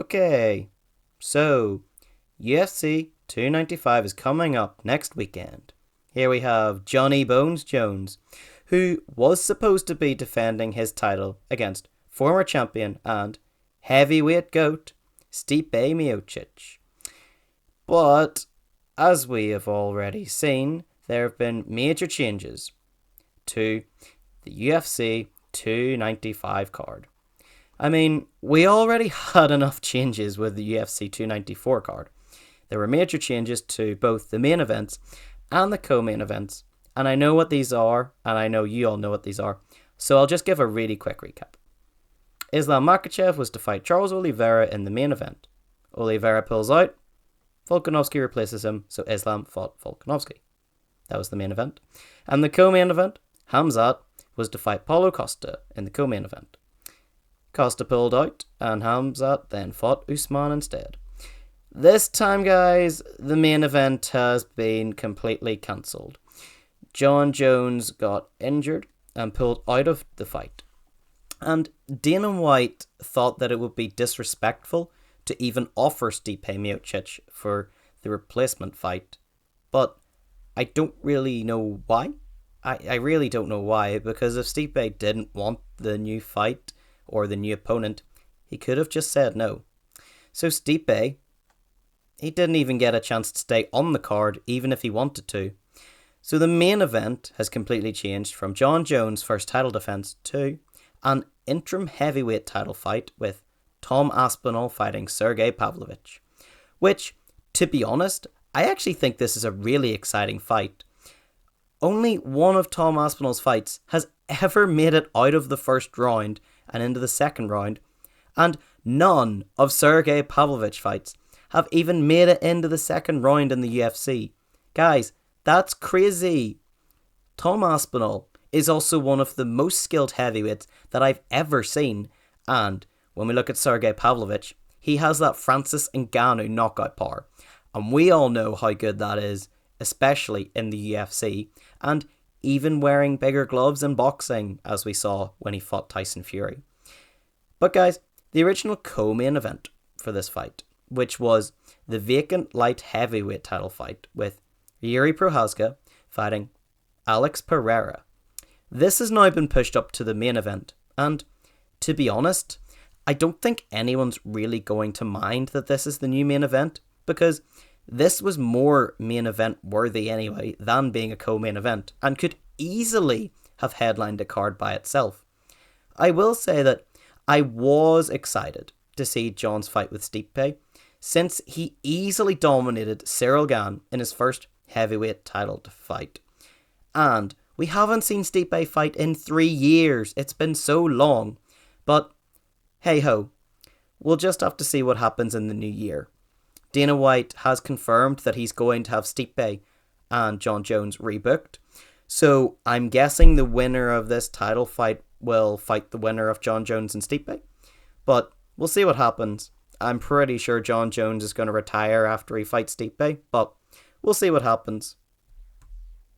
Okay, so UFC 295 is coming up next weekend. Here we have Johnny Bones Jones, who was supposed to be defending his title against former champion and heavyweight goat Stipe Miocic. But, as we have already seen, there have been major changes to the UFC 295 card. I mean, we already had enough changes with the UFC 294 card. There were major changes to both the main events and the co-main events, and I know what these are, and I know you all know what these are, so I'll just give a really quick recap. Islam Makhachev was to fight Charles Oliveira in the main event. Oliveira pulls out, Volkanovski replaces him, so Islam fought Volkanovski. That was the main event. And the co-main event, Hamzat was to fight Paulo Costa in the co-main event. Costa pulled out, and Hamzat then fought Usman instead. This time, guys, the main event has been completely cancelled. John Jones got injured and pulled out of the fight. And Dana White thought that it would be disrespectful to even offer Stipe Miocic for the replacement fight. But I don't really know why. I really don't know why, because if Stipe didn't want the new fight or the new opponent, he could have just said no. So Stipe, he didn't even get a chance to stay on the card, even if he wanted to. So the main event has completely changed from John Jones' first title defense to an interim heavyweight title fight with Tom Aspinall fighting Sergey Pavlovich. Which, to be honest, I actually think this is a really exciting fight. Only one of Tom Aspinall's fights has ever made it out of the first round and into the second round, and none of Sergey Pavlovich fights have even made it into the second round in the UFC. Guys, that's crazy. Tom Aspinall is also one of the most skilled heavyweights that I've ever seen, and when we look at Sergey Pavlovich, he has that Francis Ngannou knockout power, and we all know how good that is, especially in the UFC, and even wearing bigger gloves in boxing, as we saw when he fought Tyson Fury. But guys, the original co-main event for this fight, which was the vacant light heavyweight title fight with Yuri Prochazka fighting Alex Pereira. This has now been pushed up to the main event, and to be honest, I don't think anyone's really going to mind that this is the new main event, because this was more main event worthy anyway than being a co-main event, and could easily have headlined a card by itself. I will say that I was excited to see John's fight with Stipe, since he easily dominated Cyril Gane in his first heavyweight title fight. And we haven't seen Stipe fight in 3 years. It's been so long. But hey ho, we'll just have to see what happens in the new year. Dana White has confirmed that he's going to have Stipe and John Jones rebooked. So I'm guessing the winner of this title fight will fight the winner of John Jones and Stipe. But we'll see what happens. I'm pretty sure John Jones is going to retire after he fights Stipe, but we'll see what happens.